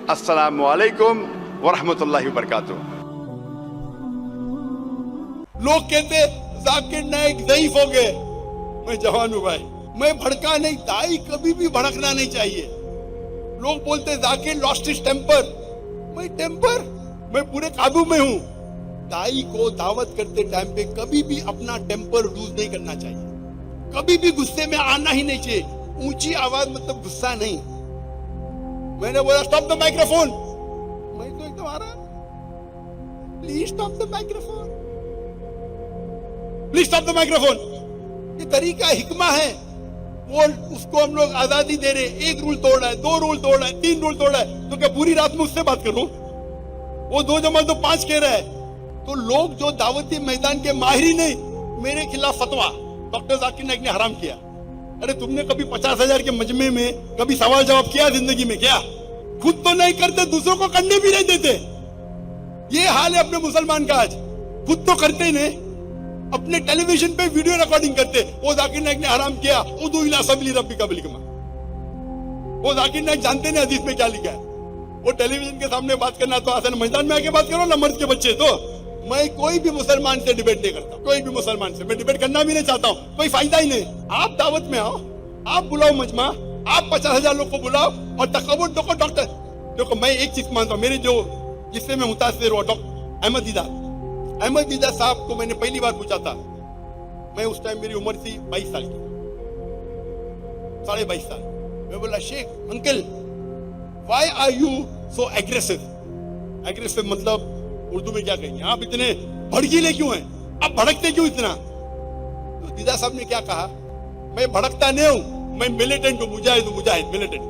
अस्सलामु अलैकुम वरहमतुल्लाहि वबरकातुह। लोग कहते जाकिर नाइक ज़ईफ हो गए। मैं जवान हूं भाई, मैं भड़का नहीं। दाई कभी भी भड़कना नहीं चाहिए। लोग बोलते जाकिर लॉस्ट हिज टेम्पर। मैं पूरे काबू में हूं। दाई को दावत करते टाइम पे कभी भी अपना टेम्पर लूज नहीं करना चाहिए। कभी भी गुस्से में आना ही नहीं चाहिए। ऊंची आवाज मतलब गुस्सा नहीं। मैंने बोला स्टॉप द माइक्रोफोन। मैं तो एकदम आ रहा, please stop the microphone, please stop the microphone. ये तरीका हिकमा है। वो उसको हम लोग आजादी दे रहे। एक रूल तोड़ रहा है, 2 रूल तोड़ रहा है, 3 रूल तोड़ रहा है, तो क्या पूरी रात में उससे बात करूं? वो 2 जमा 2 5 कह रहा है। तो लोग जो दावती मैदान के माहिर ही नहीं, मेरे खिलाफ फतवा डॉक्टर जाकिर नाइक ने हराम किया। अरे तुमने कभी 50,000 के मजमे में कभी सवाल जवाब किया जिंदगी में? क्या खुद तो नहीं करते, दूसरों को करने भी नहीं देते। ये हाल है अपने मुसलमान का आज। खुद तो करते नहीं, अपने टेलीविजन पे वीडियो रिकॉर्डिंग करते। वो जाकिर नाइक ने हराम किया, उदू इला सबीली रब्बिका बिल हिकमा। वो जाकिर नाइक जानते नहीं हदीस में क्या लिखा है। वो टेलीविजन के सामने बात करना तो आसान, मैदान में आके बात करो ना मर्द के बच्चे। तो मैं कोई भी मुसलमान से डिबेट नहीं करता। कोई भी मुसलमान से मैं डिबेट करना भी नहीं चाहता हूँ। कोई फायदा ही नहीं। आप दावत में आओ, आप बुलाओ मजमा, आप 50,000 लोग को बुलाओ और तकब्बुर देखो। डॉक्टर देखो, मैं एक चीज मानता हूँ, मेरे जो जिससे मैं मुतासिर हुआ, डॉक्टर अहमद दीदा साहब को मैंने पहली बार पूछा था। मैं उस टाइम मेरी उम्र थी 22 साल की, 22.5 साल। मैं बोला Sheikh uncle, why are you so aggressive? Aggressive मतलब उर्दू में क्या कहेंगे? आप इतने भड़कीले क्यों हैं? आप भड़कते क्यों इतना? तो दीदा साहब ने क्या कहा, मैं भड़कता नहीं हूं, मैं मिलिटेंट हूं, मुजाहिद मिलिटेंट।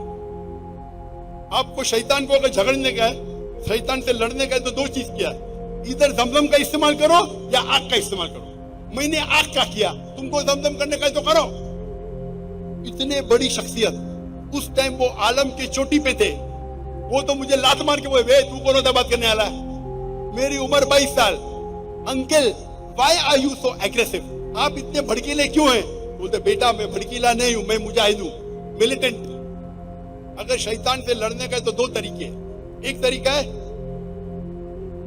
आपको शैतान को अगर झगड़ने का है, शैतान से लड़ने का है, तो 2 चीज किया, इधर जमजम का इस्तेमाल करो या आग का इस्तेमाल करो। मैंने आग का किया, तुमको जमजम करने का है तो करो। इतने बड़ी शख्सियत, उस टाइम वो आलम के चोटी पे थे। वो तो मुझे लात मार के बोले, तू कौन होता बात करने वाला? मेरी उम्र 22 साल। Uncle why are you so aggressive? आप इतने भड़कीले क्यों हैं? बोलते बेटा मैं भड़कीला नहीं हूं, मैं मुजाहिद हूं, मिलिटेंट। अगर शैतान से लड़ने का है तो 2 तरीके। एक तरीका है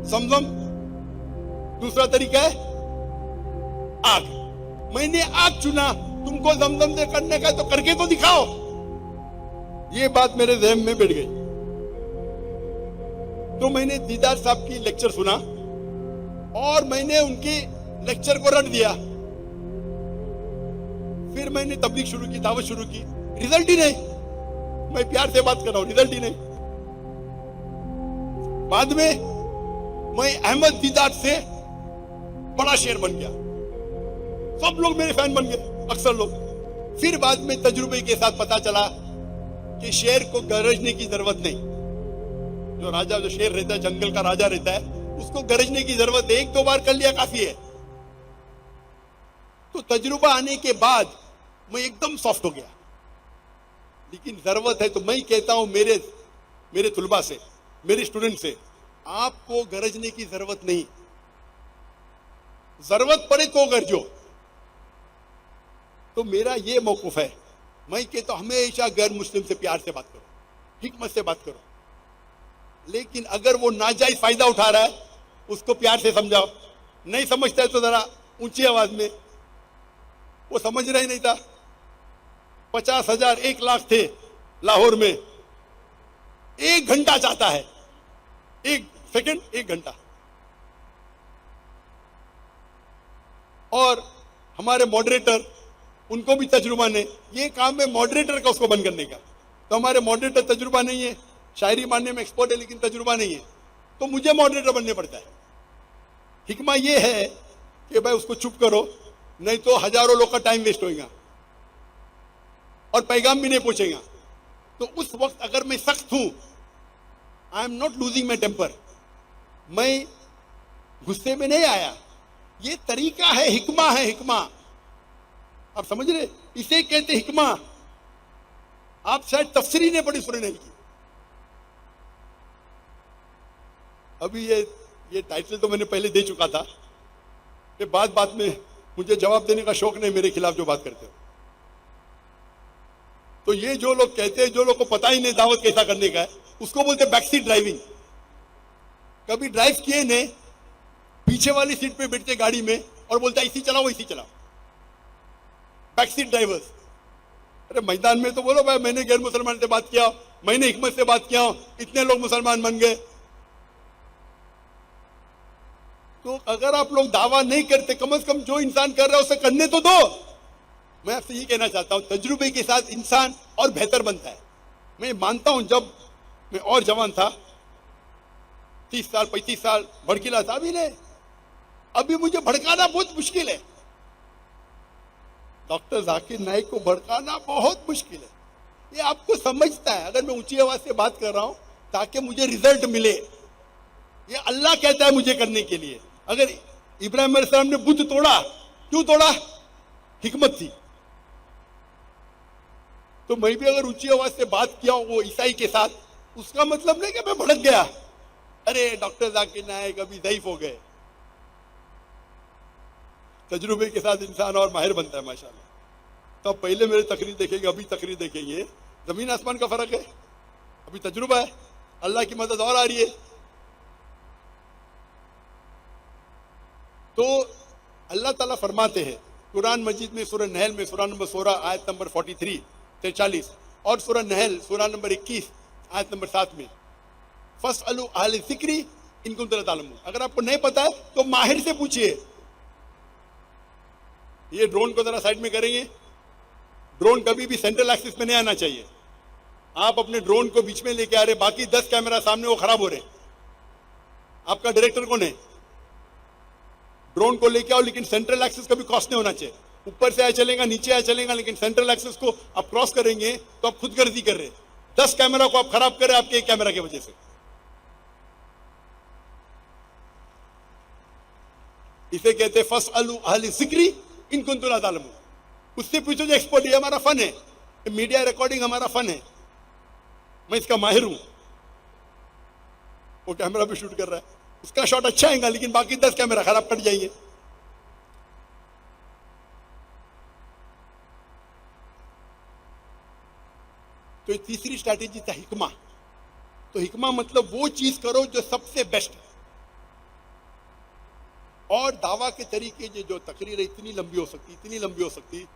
जमजम, दूसरा तरीका है आग। मैंने आग चुना, तुमको जमजम से करने का है तो करके तो दिखाओ। ये बात मेरे ज़हन में बैठ गई। तो मैंने दीदार साहब की लेक्चर सुना और मैंने उनके लेक्चर को रट दिया। फिर मैंने तबलीग शुरू की, दावत शुरू की। रिजल्ट ही नहीं। मैं प्यार से बात कर रहा हूं, रिजल्ट ही नहीं। बाद में मैं अहमद दीदार से बड़ा शेर बन गया। सब लोग मेरे फैन बन गए, अक्सर लोग। फिर बाद में तजुर्बे के साथ पता चला कि शेर को गरजने की जरूरत नहीं। जो शेर रहता है, जंगल का राजा रहता है, उसको गरजने की जरूरत है। 1-2 बार कर लिया काफी है। तो तजुर्बा आने के बाद मैं एकदम सॉफ्ट हो गया। लेकिन जरूरत है तो मैं कहता हूं मेरे तुलबा से, मेरे स्टूडेंट से, आपको गरजने की जरूरत नहीं। जरूरत पड़े तो गरजो। तो मेरा ये मौकूफ है, मैं कहता हूं हमेशा गैर मुस्लिम से प्यार से बात करो, हिकमत से बात करो। लेकिन अगर वो नाजायज फायदा उठा रहा है, उसको प्यार से समझाओ। नहीं समझता है तो जरा ऊंची आवाज में। वो समझ रहा ही नहीं था। 50,000 1 लाख थे लाहौर में। 1 घंटा चाहता है, 1 सेकंड, 1 घंटा। और हमारे मॉडरेटर, उनको भी तजुर्बा नहीं। ये काम है मॉडरेटर का, उसको बंद करने का। तो हमारे मॉडरेटर तजुर्बा नहीं है, शायरी मानने में एक्सपर्ट है, लेकिन तजुर्बा नहीं है। तो मुझे मॉडरेटर बनने पड़ता है। हिकमा ये है कि भाई उसको चुप करो, नहीं तो हजारों लोग का टाइम वेस्ट होगा और पैगाम भी नहीं पहुंचेगा। तो उस वक्त अगर मैं सख्त हूं, I am not losing my temper, मैं गुस्से में नहीं आया। ये तरीका है, हिकमा है, हिकमा। आप समझ रहे? इसे कहते हिकमा। आप शायद तफसीरी ने पढ़ी, सुने नहीं की। अभी ये टाइटल तो मैंने पहले दे चुका था कि बात में मुझे जवाब देने का शौक नहीं, मेरे खिलाफ जो बात करते हो। तो ये जो लोग कहते हैं, जो लोग को पता ही नहीं दावत कैसा करने का है, उसको बोलते बैक सीट ड्राइविंग। कभी ड्राइव किए ने, पीछे वाली सीट पे बैठते गाड़ी में और बोलता है इसी चलाओ इसी चलाओ, बैक सीट ड्राइवर्स। अरे मैदान में तो बोलो भाई मैंने गैर मुसलमान से बात किया, मैंने हिकमत से बात किया, इतने लोग मुसलमान बन गए। तो अगर आप लोग दावा नहीं करते, कम से कम जो इंसान कर रहा है उसे करने तो दो। मैं आपसे ये कहना चाहता हूं, तजुर्बे के साथ इंसान और बेहतर बनता है। मैं मानता हूं जब मैं और जवान था, 30 साल 35 साल भड़कीला था, अभी मुझे भड़काना बहुत मुश्किल है। डॉक्टर जाकिर नाइक को भड़काना बहुत मुश्किल है। ये आपको समझता है, अगर मैं ऊंची आवाज से बात कर रहा हूं ताकि मुझे रिजल्ट मिले, ये अल्लाह कहता है मुझे करने के लिए। अगर इब्राहिम अलैहिस्सलाम ने बुत तोड़ा, क्यों तोड़ा? हिकमत थी। तो मैं भी अगर ऊंची आवाज से बात किया वो ईसाई के साथ, उसका मतलब नहीं कि मैं भड़क गया, अरे डॉक्टर जाकिर नाइक अभी ज़ईफ हो गए। तजुर्बे के साथ इंसान और माहिर बनता है माशाल्लाह। तो पहले मेरे तकरीर देखेंगे, अभी तकरीर देखेंगे, जमीन आसमान का फर्क है। अभी तजुर्बा है, अल्लाह की मदद और आ रही है। तो अल्लाह ताला फरमाते हैं कुरान मजीद में सूरह नहल में सूरह नंबर 16 आयत नंबर 43 और सूरह नहल सूरह नंबर 21 आयत नंबर 7 में, फस्अलू अहल ज़िक्री इन कुंतुम ला तालमून। अगर आपको नहीं पता है तो माहिर से पूछिए। ये ड्रोन को जरा साइड में करेंगे। ड्रोन कभी भी सेंट्रल एक्सिस में नहीं आना चाहिए। आप अपने ड्रोन को बीच में लेके आ रहे, बाकी 10 कैमरा सामने वो खराब हो रहे, आपका डायरेक्टर कौन है? ड्रोन को लेके आओ, लेकिन सेंट्रल एक्सिस कभी क्रॉस नहीं होना चाहिए। ऊपर से आया चलेगा, नीचे आया चलेगा, लेकिन सेंट्रल एक्सिस को आप क्रॉस करेंगे तो आप खुदगर्जी कर रहे हैं। 10 कैमरा को आप खराब कर रहे हैं आपके एक कैमरा की वजह से। इसे कहते हैं फस्अलू अहल ज़िक्री इन कुंतुम ला तालमून। उससे पूछो जो एक्सपर्ट। ये हमारा फन है, मीडिया रिकॉर्डिंग हमारा फन है, मैं इसका माहिर हूं। वो कैमरा भी शूट कर रहा है, उसका शॉट अच्छा आएगा, लेकिन बाकी 10 कैमरा खराब कट जाएंगे। तो ये तीसरी स्ट्रैटेजी था हिकमा। तो हिकमा मतलब वो चीज करो जो सबसे बेस्ट है। और दावा के तरीके जो तकरीर इतनी लंबी हो सकती,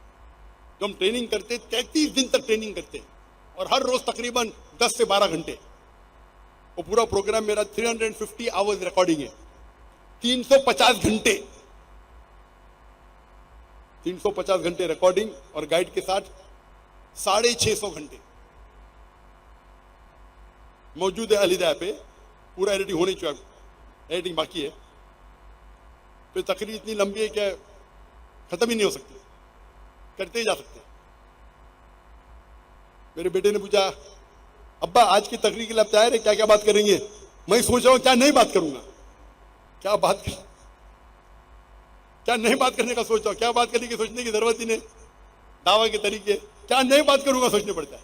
जो हम ट्रेनिंग करते 33 दिन तक ट्रेनिंग करते हैं, और हर रोज तकरीबन 10 से 12 घंटे। वो पूरा प्रोग्राम मेरा 350 आवर्स रिकॉर्डिंग है, 350 घंटे 350 घंटे रिकॉर्डिंग और गाइड के साथ 650 घंटे मौजूद है अलीदा पे। पूरा एडिटिंग होने चाहिए, एडिटिंग बाकी है। तो तकरीर इतनी लंबी है कि खत्म ही नहीं हो सकती, करते ही जा सकते हैं। मेरे बेटे ने पूछा, अब्बा आज की तकरीर के लिए आप तैयार है, क्या क्या बात करेंगे? मैं सोच रहा हूं क्या नहीं बात करूंगा, क्या नहीं बात करने का सोच रहा हूं, क्या बात करने की सोचने की जरूरत ही नहीं। दावा के तरीके क्या नहीं बात करूंगा सोचने पड़ता है।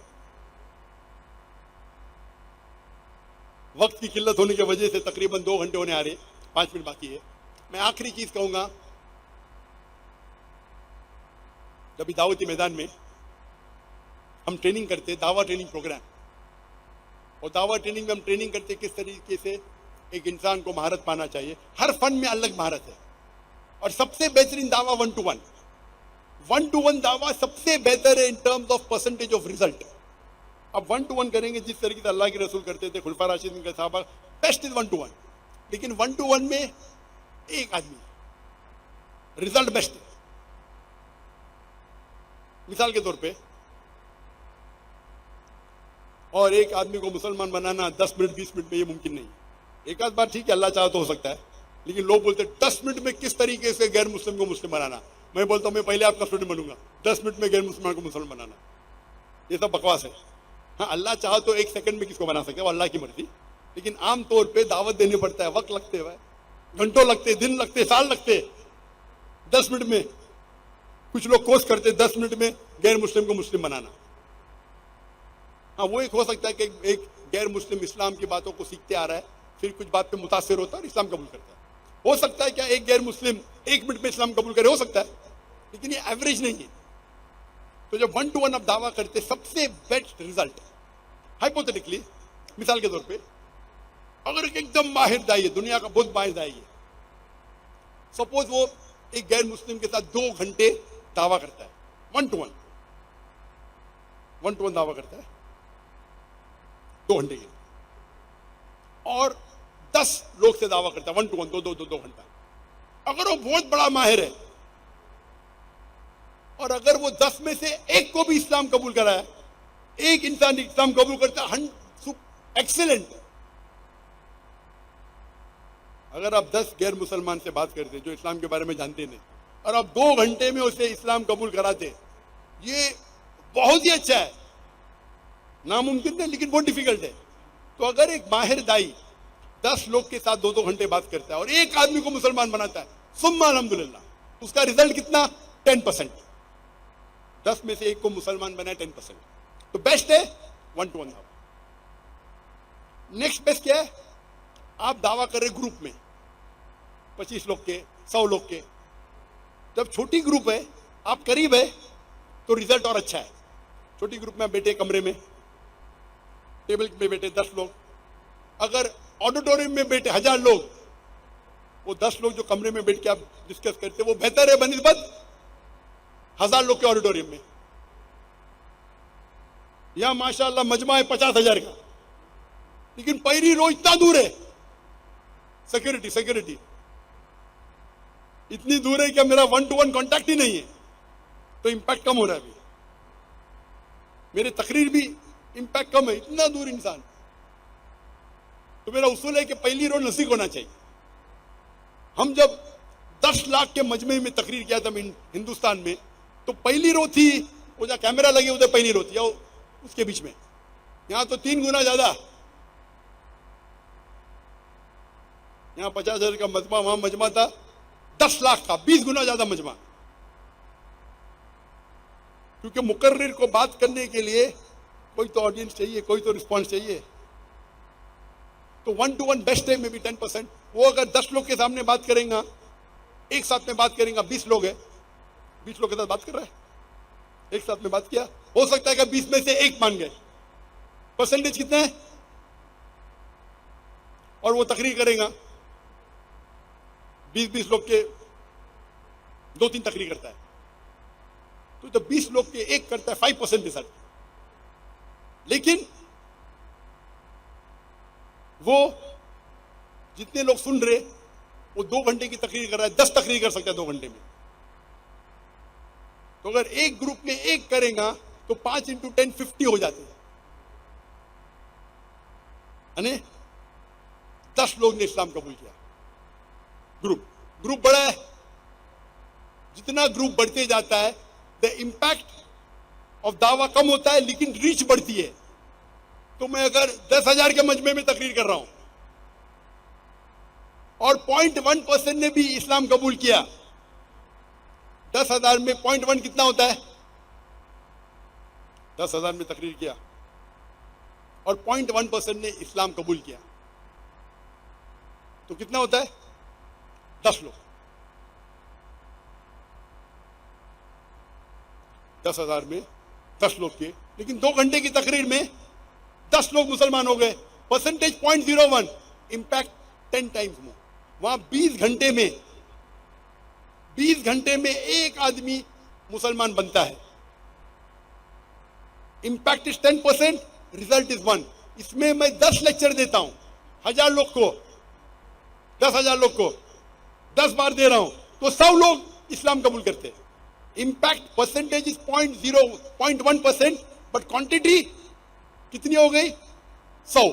वक्त की किल्लत होने की वजह से तकरीबन 2 घंटे होने आ रहे, 5 मिनट बाकी है। मैं आखिरी चीज कहूंगा, जब दावती मैदान में हम ट्रेनिंग करते, दावा ट्रेनिंग प्रोग्राम, और दावा ट्रेनिंग में हम ट्रेनिंग करते किस तरीके से एक इंसान को महारत पाना चाहिए। हर फन में अलग महारत है, और सबसे बेहतरीन दावा 1-to-1 दावा सबसे बेहतर है in terms of percentage of result. अब 1-to-1 करेंगे जिस तरीके से अल्लाह के रसूल करते थे, खुलफा राशिदीन के सहाबा, बेस्ट इज 1-to-1। लेकिन 1-to-1 में एक आदमी, रिजल्ट बेस्ट है। मिसाल के तौर पे, और एक आदमी को मुसलमान बनाना 10 मिनट 20 मिनट में ये मुमकिन नहीं है। एक आध बार ठीक है, अल्लाह चाहे तो हो सकता है, लेकिन लोग बोलते 10 मिनट में किस तरीके से गैर मुस्लिम को मुस्लिम बनाना। मैं बोलता हूं मैं पहले आपका स्टूडेंट बनूंगा, 10 मिनट में गैर मुसलमान को मुसलमान बनाना, ये सब बकवास है। हाँ, अल्लाह चाहे तो 1 सेकंड में किसको बना सकता है, वो अल्लाह की मर्जी। लेकिन आमतौर पर दावत देनी पड़ता है, वक्त लगते हैं, घंटों लगते, दिन लगते, साल लगते। 10 मिनट में कुछ लोग कोशिश करते 10 मिनट में गैर मुस्लिम को मुस्लिम बनाना। हाँ, वो एक हो सकता है कि एक गैर मुस्लिम इस्लाम की बातों को सीखते आ रहा है, फिर कुछ बात पे मुतासिर होता है और इस्लाम कबूल करता है। हो सकता है क्या एक गैर मुस्लिम 1 मिनट में इस्लाम कबूल करे, हो सकता है, लेकिन ये एवरेज नहीं है। तो जब 1-to-1 आप दावा करते, सबसे बेस्ट रिजल्ट, हाइपोथेटिकली मिसाल के तौर पे अगर एक एकदम माहिर दाई है, दुनिया का बहुत माहिर दाई है, सपोज वो एक गैर मुस्लिम के साथ 2 घंटे दावा करता है, 1 to 1 दावा करता है 2 घंटे के, और 10 लोग से दावा करता है 1 to 1, 2 घंटा। अगर वो बहुत बड़ा माहिर है और अगर वो 10 में से एक को भी इस्लाम कबूल कराया, एक इंसान इस्लाम कबूल करता है, एक्सीलेंट। अगर आप 10 गैर मुसलमान से बात करते जो इस्लाम के बारे में जानते नहीं और आप 2 घंटे में उसे इस्लाम कबूल कराते, ये बहुत ही अच्छा है। नामुमकिन है लेकिन बहुत डिफिकल्ट है। तो अगर एक माहिर दाई 10 लोग के साथ 2 घंटे बात करता है और एक आदमी को मुसलमान बनाता है, सुम्मा अल्हम्दुलिल्लाह, उसका रिजल्ट कितना? 10%। 10 में से एक को मुसलमान बनाए 10%, तो बेस्ट है 1 to 1 दावा। नेक्स्ट बेस्ट क्या है? आप दावा कर रहे ग्रुप में 25 लोग के, 100 लोग के। जब छोटी ग्रुप है, आप करीब है, तो रिजल्ट और अच्छा है। छोटी ग्रुप में बैठे कमरे में, टेबल में बैठे 10 लोग, अगर ऑडिटोरियम में बैठे 1000 लोग, वो 10 लोग जो कमरे में बैठ के आप डिस्कस करते, वो बेहतर है बनिस्बत 1000 लोग के ऑडिटोरियम में। यहां माशाअल्लाह मजमा है 50,000 का, लेकिन पहली रो इतना दूर है, सिक्योरिटी इतनी दूर है कि मेरा 1 to 1 कांटेक्ट ही नहीं है, तो इंपैक्ट कम हो रहा है। अभी मेरे तकरीर भी इंपैक्ट कम है, इतना दूर इंसान। तो मेरा उसूल है कि पहली रो नजदीक होना चाहिए। हम जब 10 लाख के मजमे में तकरीर किया था हिंदुस्तान में, तो पहली रो थी, वो जहां कैमरा लगे उधर पहली रो थी, उसके बीच में। यहां तो 3 गुना ज्यादा, यहां 50,000 का मजमा, वहां मजमा था 10 लाख का, 20 गुना ज्यादा मजमा। क्योंकि मुकर्रिर को बात करने के लिए कोई तो ऑडियंस चाहिए, कोई तो रिस्पॉन्स चाहिए। तो 1 to 1 बेस्ट है, मे बी 10%। वो अगर 10 लोग के सामने बात करेगा, एक साथ में बात करेगा, 20 लोग है, 20 लोग के साथ बात कर रहा है, एक साथ में बात किया, हो सकता है कि 20 में से एक मान गए। परसेंटेज कितना है? और वो तकरीर करेगा, 20 लोग के 2-3 तकरीर करता है, तो जब 20 लोग के एक करता है 5% रिजल्ट। लेकिन वो जितने लोग सुन रहे, वो 2 घंटे की तकरीर कर रहा है, 10 तकरीर कर सकता है 2 घंटे में। तो अगर एक ग्रुप में एक करेगा तो 5 into 10 50 हो जाते हैं, यानी 10 लोग ने इस्लाम कबूल किया। ग्रुप बड़ा है, जितना ग्रुप बढ़ते जाता है द इंपैक्ट ऑफ दावा कम होता है, लेकिन रीच बढ़ती है। तो मैं अगर 10,000 के मजमे में तकरीर कर रहा हूं और 0.1% ने भी इस्लाम कबूल किया, 10,000 में 0.1 कितना होता है? 10,000 में तकरीर किया और 0.1% ने इस्लाम कबूल किया, तो कितना होता है? 10 लोग। 10,000 में 10 लोग के, लेकिन 2 घंटे की तकरीर में 10 लोग मुसलमान हो गए, परसेंटेज 0.01, इंपैक्ट 10 टाइम्स मोर। वहां 20 घंटे में एक आदमी मुसलमान बनता है, इंपैक्ट इज 10%, रिजल्ट इज 1। इसमें मैं 10 लेक्चर देता हूं, 1000 लोग को, 10,000 लोग को 10 बार दे रहा हूं, तो 100 लोग इस्लाम कबूल करते हैं। Impact percentage is 0.1%, but quantity कितनी हो गई? 100,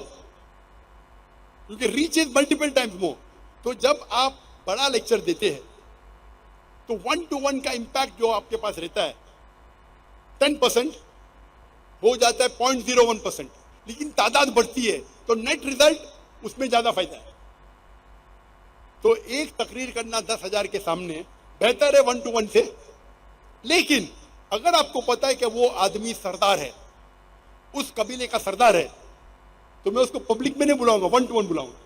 क्योंकि reach is multiple times more. तो जब आप बड़ा लेक्चर देते हैं तो 1 to 1 का इंपैक्ट जो आपके पास रहता है 10% हो जाता है 0.01%, लेकिन तादाद बढ़ती है तो नेट रिजल्ट उसमें ज्यादा फायदा है। तो एक तकरीर करना 10,000 के सामने बेहतर है 1 to 1 से। लेकिन अगर आपको पता है कि वो आदमी सरदार है, उस कबीले का सरदार है, तो मैं उसको पब्लिक में नहीं बुलाऊंगा, 1 to 1 बुलाऊंगा।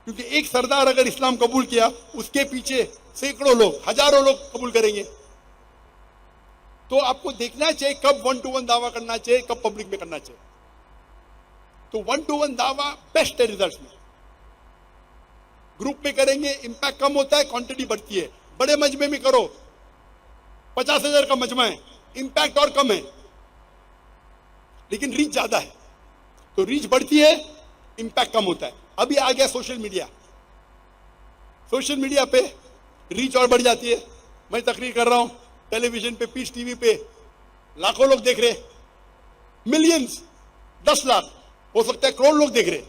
क्योंकि एक सरदार अगर इस्लाम कबूल किया, उसके पीछे सैकड़ों लोग, हजारों लोग कबूल करेंगे। तो आपको देखना चाहिए कब 1 to 1 दावा करना चाहिए, कब पब्लिक में करना चाहिए। तो 1-to-1 दावा बेस्ट है रिजल्ट में। ग्रुप में करेंगे इंपैक्ट कम होता है, क्वांटिटी बढ़ती है। बड़े मजमे में करो, 50,000 का मजमा है, इंपैक्ट और कम है लेकिन रीच ज्यादा है, तो रीच बढ़ती है, इंपैक्ट कम होता है। अभी आ गया सोशल मीडिया, सोशल मीडिया पे रीच और बढ़ जाती है। मैं तकरीर कर रहा हूं टेलीविजन पे, पीस टीवी पे लाखों लोग देख रहे, मिलियंस, 10 लाख, हो सकता है करोड़ लोग देख रहे,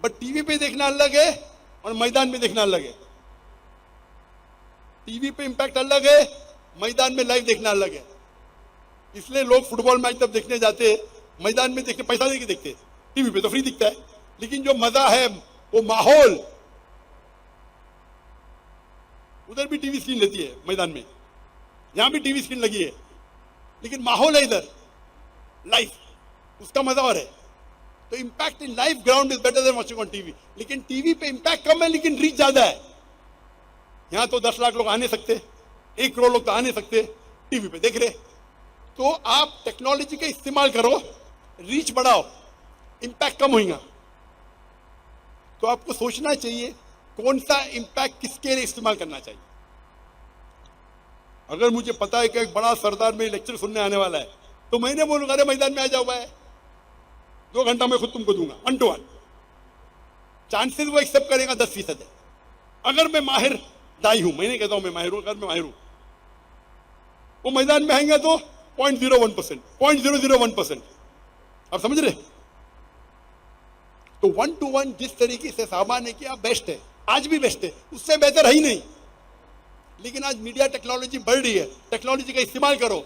बट टीवी पे देखना अलग है और मैदान में देखना अलग है। टीवी पे इंपैक्ट अलग है, मैदान में लाइव देखना अलग है। इसलिए लोग फुटबॉल मैच तब देखने जाते हैं, मैदान में देखते पैसा देके देखते, टीवी पे तो फ्री दिखता है, लेकिन जो मजा है वो माहौल, उधर भी टीवी स्क्रीन लेती है मैदान में, यहां भी टीवी स्क्रीन लगी है, लेकिन माहौल है इधर लाइव, उसका मजा और है। तो impact in live ground is better than watching on TV. लेकिन टीवी पे इंपैक्ट कम है लेकिन रीच ज्यादा है। यहां तो 10 लाख लोग आ नहीं सकते, 1 करोड़ लोग तो आ नहीं सकते, टीवी पे देख रहे। तो आप टेक्नोलॉजी का इस्तेमाल करो, रीच बढ़ाओ, इंपैक्ट कम होगा। तो आपको सोचना चाहिए कौन सा इंपैक्ट किसके लिए इस्तेमाल करना चाहिए। अगर मुझे पता है कि एक बड़ा सरदार में लेक्चर सुनने आने वाला है तो मैंने बोलूंगा अरे मैदान में आ जाओ भाई, 2 घंटा मैं खुद तुमको दूंगा 1-to-1। चांसेस वो एक्सेप्ट करेगा 10% है। अगर मैं माहिर दाई हूं, मैं नहीं कहता हूं मैं माहिर हूं, अगर मैं माहिर हूं, वो मैदान में आएंगे तो 0.01%, 0.001%, आप समझ रहे। तो 1-to-1 जिस तरीके से सामान्य किया बेस्ट है, आज भी बेस्ट है, उससे बेहतर है ही नहीं। लेकिन आज मीडिया टेक्नोलॉजी बढ़ रही है, टेक्नोलॉजी का इस्तेमाल करो।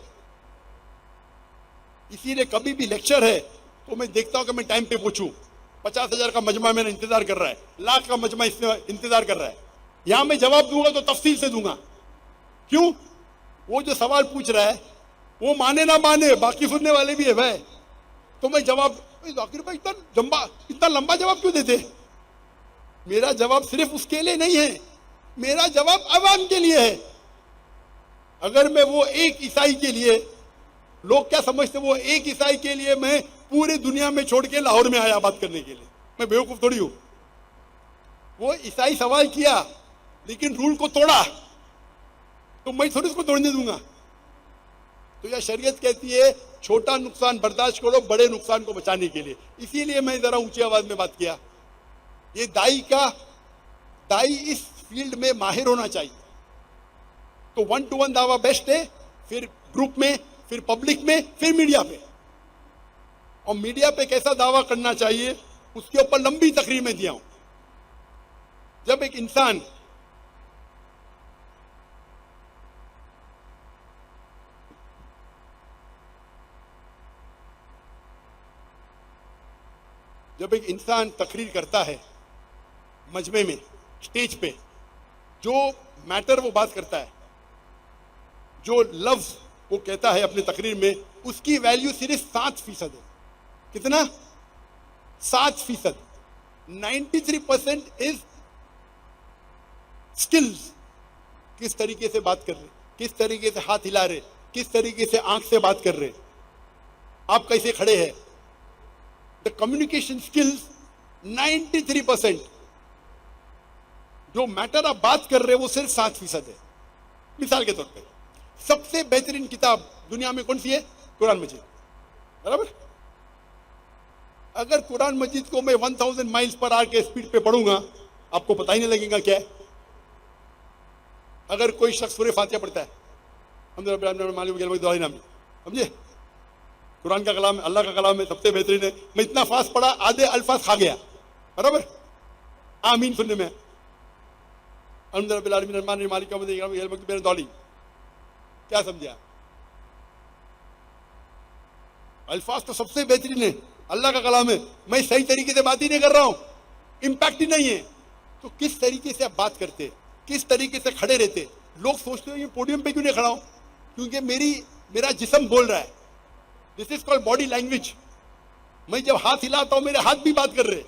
इसीलिए कभी भी लेक्चर है तो मैं देखता हूं कि मैं टाइम पे पहुंचूं। 50,000 का मजमा मेरा इंतजार कर रहा है, लाख का मजमा इंतजार कर रहा है, यहां मैं जवाब दूंगा तो तफसील से दूंगा। क्यों? वो जो सवाल पूछ रहा है वो माने ना माने, बाकी सुनने वाले भी है भाई, तो मैं जवाब, जाकिर भाई इतना लंबा जवाब क्यों देते। मेरा जवाब सिर्फ उसके लिए नहीं है, मेरा जवाब अवाम के लिए है। अगर मैं वो एक ईसाई के लिए, लोग क्या समझते, वो एक ईसाई के लिए मैं पूरी दुनिया में छोड़ के लाहौर में आया बात करने के लिए, मैं बेवकूफ थोड़ी हूं। वो ईसाई सवाल किया लेकिन रूल को तोड़ा, तो मैं थोड़ी उसको तोड़ने दूंगा। तो यह शरीयत कहती है छोटा नुकसान बर्दाश्त करो बड़े नुकसान को बचाने के लिए। इसीलिए मैं जरा ऊंची आवाज में बात किया। ये दाई इस फील्ड में माहिर होना चाहिए। तो 1-to-1 दावा बेस्ट है, फिर ग्रुप में, फिर पब्लिक में, फिर मीडिया पे। और मीडिया पे कैसा दावा करना चाहिए उसके ऊपर लंबी तकरीर में दिया हूं। जब एक इंसान तकरीर करता है मजमे में, स्टेज पे, जो मैटर वो बात करता है, जो लफ्ज वो कहता है अपनी तकरीर में, उसकी वैल्यू सिर्फ 7% है। कितना? 7%। 93% इज स्किल्स। किस तरीके से बात कर रहे, किस तरीके से हाथ हिला रहे, किस तरीके से आंख से बात कर रहे, आप कैसे खड़े हैं, द कम्युनिकेशन स्किल्स 93%। जो मैटर आप बात कर रहे हो वो सिर्फ 7% है। मिसाल के तौर पे सबसे बेहतरीन किताब दुनिया में कौन सी है? कुरान मजीद, बराबर। अगर कुरान मजीद को मैं 1000 माइल्स पर आवर के स्पीड पे पढ़ूंगा आपको पता ही नहीं लगेगा क्या है। अगर कोई शख्स सूरह फातिहा पढ़ता है, समझे, कुरान का कलाम है, अल्लाह का कलाम है, सबसे बेहतरीन है, मैं इतना फास्ट पढ़ा आधे अल्फाज खा गया, बराबर। आमीन सुनने में क्या समझा? अल्फाज तो सबसे बेहतरीन है, अल्लाह का कलाम है, मैं सही तरीके से बात ही नहीं कर रहा हूं, इंपैक्ट ही नहीं है। तो किस तरीके से आप बात करते, किस तरीके से खड़े रहते। लोग सोचते हैं ये पोडियम पे क्यों नहीं खड़ा हूं, क्योंकि मेरा जिस्म बोल रहा है। This is called body language. मैं जब हाथ हिलाता हूं मेरे हाथ भी बात कर रहे हैं,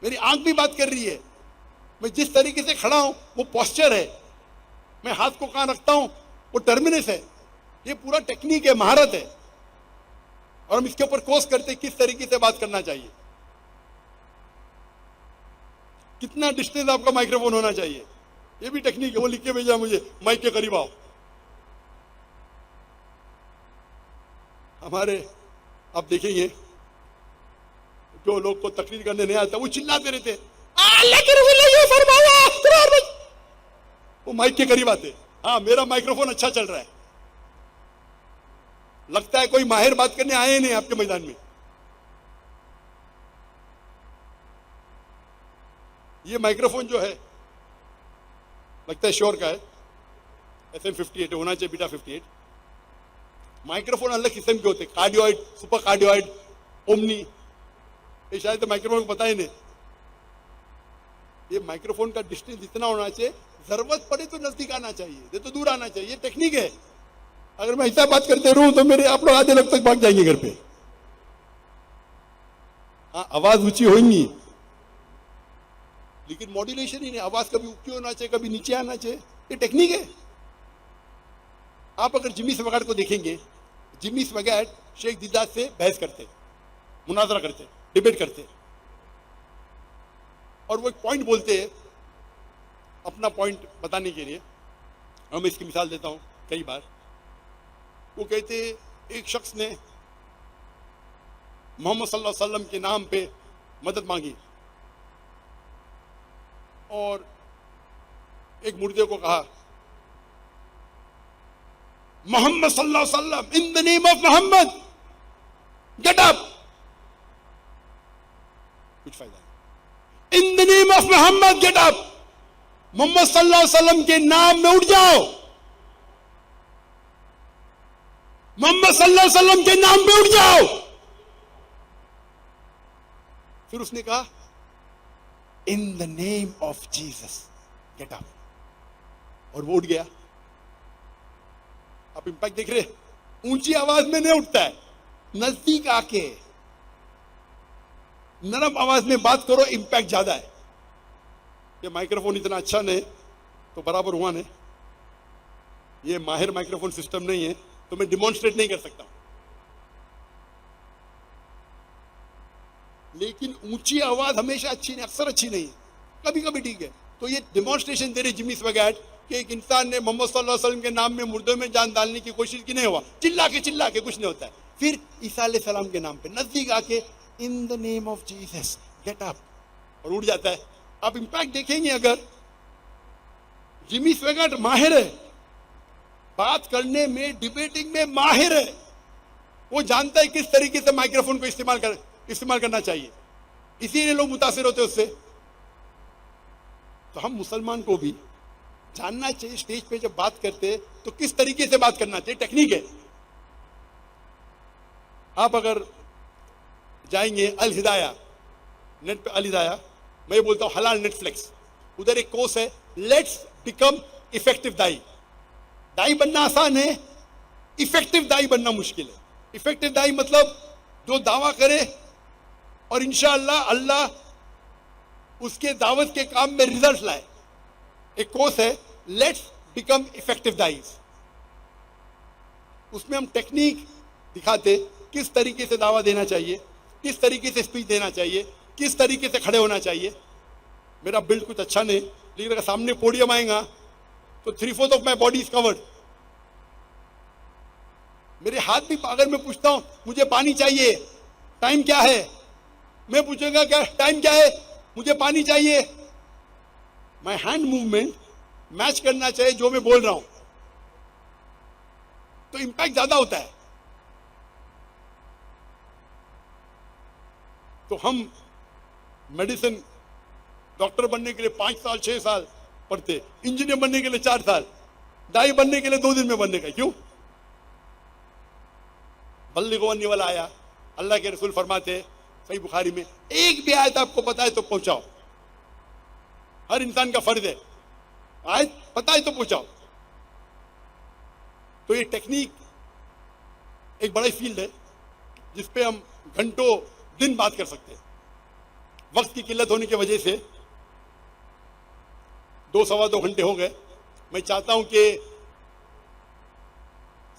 मेरी आंख भी बात कर रही है। मैं जिस तरीके से खड़ा हूं वो पोस्चर है, मैं हाथ को कहां रखता हूं वो टर्मिनस है। ये पूरा टेक्निक है, महारत है। और हम इसके ऊपर कोर्स करते किस तरीके से बात करना चाहिए, कितना डिस्टेंस आपका माइक्रोफोन होना चाहिए, ये भी टेक्निक है। वो लिख के भेजा मुझे, माइक के करीब आओ। हमारे आप देखेंगे जो लोग को तकरीर करने नहीं आता वो चिल्लाते रहते, ये फरमाया, वो माइक के करीब आते। हाँ, मेरा माइक्रोफोन अच्छा चल रहा है, लगता है कोई माहिर बात करने आए नहीं आपके मैदान में। ये माइक्रोफोन जो है लगता है श्योर का है, SM58 होना चाहिए, बीटा 58। माइक्रोफोन अलग किस्म के होते हैं, कार्डियोइड, सुपर कार्डियोइड, ओमनी, ये शायद तो माइक्रोफोन को पता ही नहीं। ये माइक्रोफोन का डिस्टेंस इतना होना चाहिए, जरूरत पड़े तो नजदीक आना चाहिए, ये तो दूर आना चाहिए। ये टेक्निक है। अगर मैं ऐसा बात करते रहूं तो मेरे आप लोग आधे लोग तक भाग जाएंगे घर पे। हाँ, आवाज ऊंची होगी लेकिन मॉड्यूलेशन ही नहीं, आवाज कभी ऊंची होना चाहिए, कभी नीचे आना चाहिए, ये टेक्निक है। आप अगर जिमी स्वैगैट को देखेंगे, जिमी स्वैगैट शेख दिदात से बहस करते, मुनाजरा करते, डिबेट करते, और वो एक पॉइंट बोलते हैं अपना पॉइंट बताने के लिए। और मैं इसकी मिसाल देता हूं कई बार। वो कहते एक शख्स ने मोहम्मद सल्लल्लाहु अलैहि वसल्लम के नाम पे मदद मांगी और एक मुर्दे को कहा, मोहम्मद सल्लल्लाहु अलैहि वसल्लम, in the name of Muhammad get up. कुछ फायदा नहीं। In the name of Muhammad get up, Muhammad सल्लल्लाहु अलैहि वसल्लम के नाम में उठ जाओ, मोहम्मद सल्लल्लाहु अलैहि वसल्लम के नाम पे उठ जाओ। फिर उसने कहा, इन the name of Jesus get up, और वो उठ गया। आप इंपैक्ट देख रहे, ऊंची आवाज में नहीं उठता है, नजदीक आके नरम आवाज में बात करो, इंपैक्ट ज्यादा है। ये माइक्रोफोन इतना अच्छा नहीं तो बराबर हुआ नहीं, ये माहिर माइक्रोफोन सिस्टम नहीं है तो मैं डिमॉन्स्ट्रेट नहीं कर सकता, लेकिन ऊंची आवाज हमेशा अच्छी नहीं, अक्सर अच्छी नहीं है, कभी कभी ठीक है। तो ये डिमॉन्स्ट्रेशन दे रहे जिमी स्वैगैट कि एक इंसान ने मोहम्मद सल्लल्लाहु अलैहि वसल्लम के नाम में मुर्दों में जान डालने की कोशिश की, नहीं हुआ, चिल्ला के कुछ नहीं होता है। फिर ईसा अलैहि सलाम के नाम पे नजदीक आके, इन the name of Jesus get up, और उड़ जाता है। आप इंपैक्ट देखेंगे, अगर जिमी स्वैगैट माहिर है बात करने में, डिबेटिंग में माहिर है, वो जानता है किस तरीके से माइक्रोफोन को इस्तेमाल करना चाहिए, इसीलिए लोग मुतासिर होते उससे। तो हम मुसलमान को भी जानना चाहिए स्टेज पे जब बात करते तो किस तरीके से बात करना चाहिए, टेक्निक है। आप अगर जाएंगे अल हिदाया, नेट पे अल हिदाया, मैं बोलता हूं हलाल नेटफ्लिक्स, उधर एक कोर्स है, लेट्स बिकम इफेक्टिव दाई। दाई बनना आसान है, इफेक्टिव दाई बनना मुश्किल है। इफेक्टिव दाई मतलब जो दावा करे और इंशाअल्लाह अल्लाह उसके दावत के काम में रिजल्ट लाए। एक कोर्स है, लेट्स बिकम इफेक्टिव दाईज। उसमें हम टेक्निक दिखाते, किस तरीके से दावा देना चाहिए, किस तरीके से स्पीच देना चाहिए, किस तरीके से खड़े होना चाहिए। मेरा बिल्ड कुछ अच्छा नहीं, लेकिन अगर सामने पोडियम आएगा तो 3/4 of my body is covered. मेरे हाथ भी, अगर मैं पूछता हूं मुझे पानी चाहिए, टाइम क्या है, मैं पूछूंगा क्या टाइम क्या है, मुझे पानी चाहिए, माई हैंड मूवमेंट मैच करना चाहिए जो मैं बोल रहा हूं, तो इंपैक्ट ज्यादा होता है। तो हम मेडिसिन डॉक्टर बनने के लिए 5 साल 6 साल पढ़ते, इंजीनियर बनने के लिए 4 साल, दाई बनने के लिए 2 दिन में बनने का। क्यों? बल्लिगो अन्नी वाला आया, अल्लाह के रसूल फरमाते सही बुखारी में, एक भी आयत आपको पता है तो पहुंचाओ। हर इंसान का फर्ज है, आयत पता है तो पहुंचाओ। तो ये टेक्निक एक बड़ा फील्ड है जिसपे हम घंटों दिन बात कर सकते हैं। वक्त की किल्लत होने की वजह से 2-2.25 घंटे हो गए। मैं चाहता हूं कि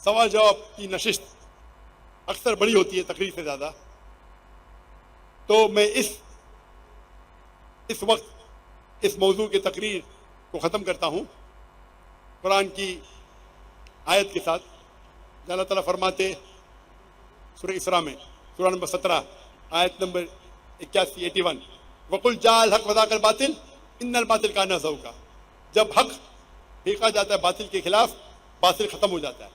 सवाल जवाब की नशिस्त अक्सर बड़ी होती है तकरीर से ज्यादा। तो मैं इस वक्त इस मौजू की तकरीर को ख़त्म करता हूँ कुरान की आयत के साथ। अल्लाह ताला फरमाते सूरह इसरा में, सूरह नंबर 17 आयत नंबर 81 वकुल जाल हक वदाकल बातिल इन्नल बातिल काना ज़हूका। जब हक फेंका जाता है बातिल के खिलाफ, बातिल खत्म हो जाता है।